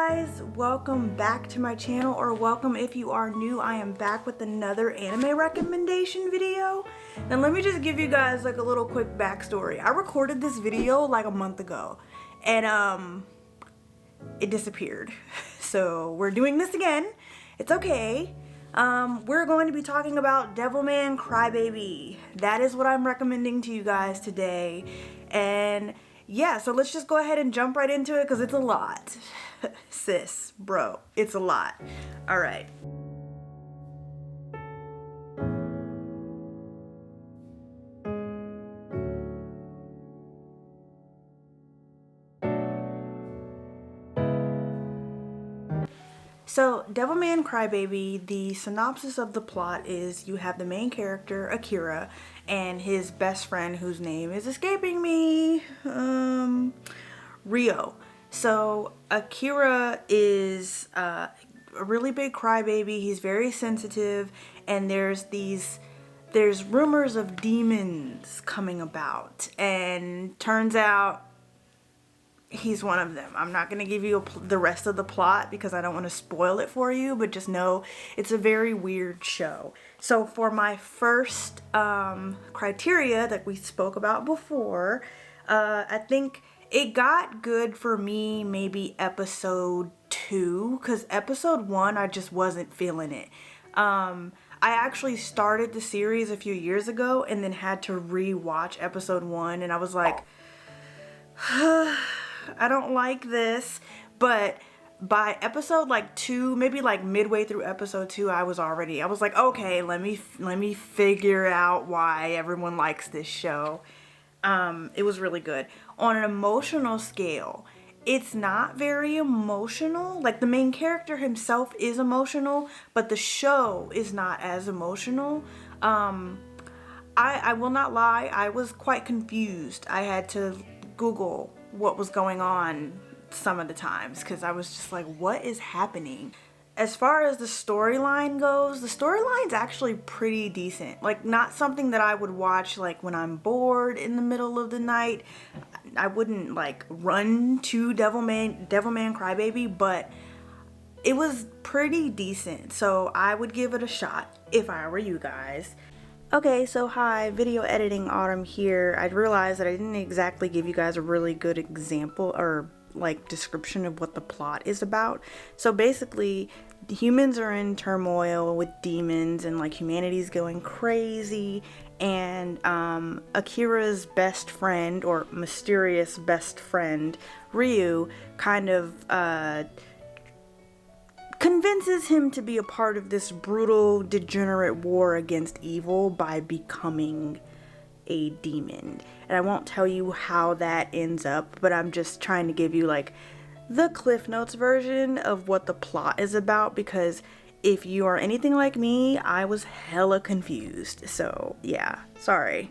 guys, welcome back to my channel, or welcome if you are new. I am back with another anime recommendation video. And let me just give you guys like a little quick backstory. I recorded this video like a month ago and it disappeared. So we're doing this again. It's okay. We're going to be talking about Devilman Crybaby. That is what I'm recommending to you guys today. And yeah, so let's just go ahead and jump right into it because it's a lot. Sis, bro, it's a lot. All right. So, Devilman Crybaby, the synopsis of the plot is you have the main character, Akira, and his best friend, whose name is escaping me, Rio. So, Akira is a really big crybaby. He's very sensitive, and there's rumors of demons coming about, and turns out he's one of them. I'm not going to give you the rest of the plot because I don't want to spoil it for you, but just know it's a very weird show. So for my first criteria that we spoke about before, I think it got good for me maybe episode 2, because episode 1 I just wasn't feeling it. I actually started the series a few years ago and then had to re-watch episode 1, and I was like, I don't like this. But by episode like 2, maybe like midway through episode 2, I was like, okay, let me figure out why everyone likes this show. It was really good. On an emotional scale, it's not very emotional. Like, the main character himself is emotional, but the show is not as emotional. I will not lie, I was quite confused. I had to Google what was going on some of the times because I was just like, what is happening? As far as the storyline goes, the storyline's actually pretty decent. Like, not something that I would watch like when I'm bored in the middle of the night. I wouldn't like run to Devilman Crybaby, but it was pretty decent. So I would give it a shot if I were you guys. Okay, so hi, video editing Autumn here. I realized that I didn't exactly give you guys a really good example or like description of what the plot is about. So basically, the humans are in turmoil with demons and like humanity's going crazy, and Akira's best friend, or mysterious best friend, Ryu, kind of convinces him to be a part of this brutal, degenerate war against evil by becoming a demon. And I won't tell you how that ends up, but I'm just trying to give you like the Cliff Notes version of what the plot is about, because if you are anything like me, I was hella confused. So yeah, sorry.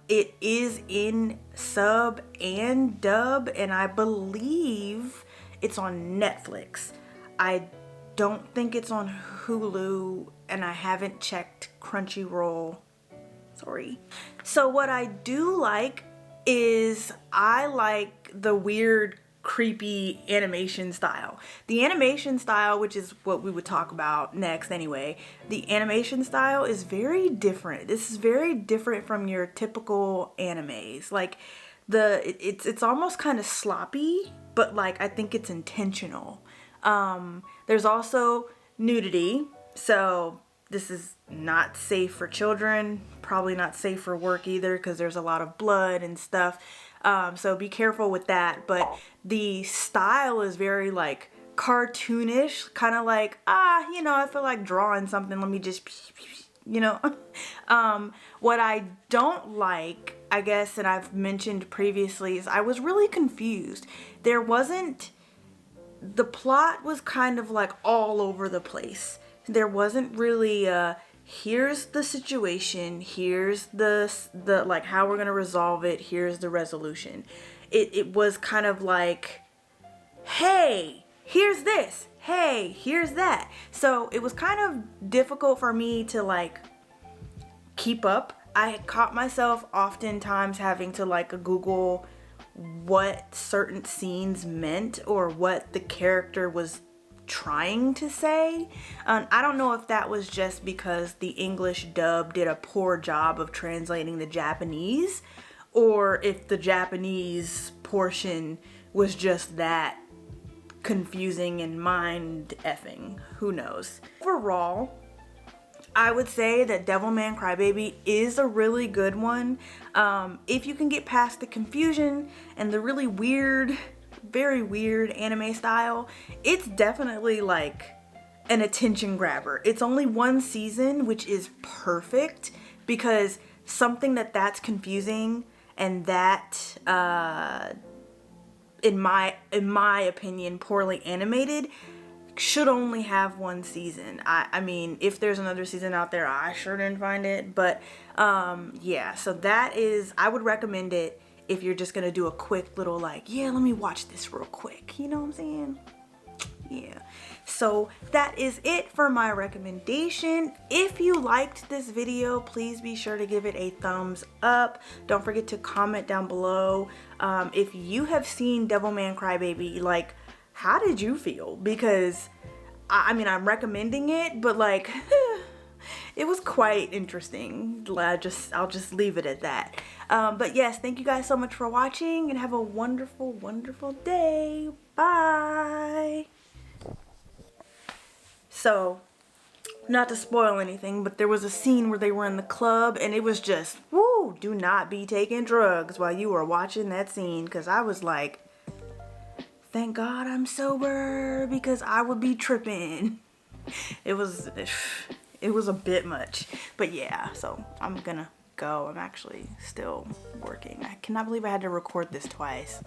It is in sub and dub, and I believe it's on Netflix. I don't think it's on Hulu, and I haven't checked Crunchyroll. Sorry. So what I do like is I like the weird, creepy animation style. The animation style, which is what we would talk about next anyway, the animation style is very different. This is very different from your typical animes. Like, it's almost kind of sloppy, but like I think it's intentional. There's also nudity, so this is not safe for children, probably not safe for work either, because there's a lot of blood and stuff. So be careful with that. But the style is very like cartoonish, kind of like, I feel like drawing something, let me just, what I don't like, I guess, and I've mentioned previously, is I was really confused. The plot was kind of like all over the place. There wasn't really here's the situation, here's the like how we're gonna resolve it, here's the resolution. It was kind of like, hey, here's this, hey, here's that. So it was kind of difficult for me to like keep up. I caught myself oftentimes having to like Google what certain scenes meant or what the character was trying to say. I don't know if that was just because the English dub did a poor job of translating the Japanese, or if the Japanese portion was just that confusing and mind effing. Who knows? Overall, I would say that Devilman Crybaby is a really good one. If you can get past the confusion and the really weird, very weird anime style, it's definitely like an attention grabber. It's only one season, which is perfect, because something that's confusing and that in my opinion poorly animated should only have one season. I mean, if there's another season out there, I sure didn't find it, but yeah, so that is, I would recommend it if you're just gonna do a quick little like, yeah, let me watch this real quick, you know what I'm saying? Yeah, so that is it for my recommendation. If you liked this video, please be sure to give it a thumbs up. Don't forget to comment down below if you have seen Devilman Crybaby. Like, how did you feel? Because I mean, I'm recommending it, but like it was quite interesting. I'll just leave it at that. But yes, thank you guys so much for watching, and have a wonderful, wonderful day. Bye. So, not to spoil anything, but there was a scene where they were in the club, and it was just, woo, do not be taking drugs while you are watching that scene, because I was like, thank God I'm sober, because I would be tripping. It was a bit much, but yeah, so I'm gonna go. I'm actually still working. I cannot believe I had to record this twice.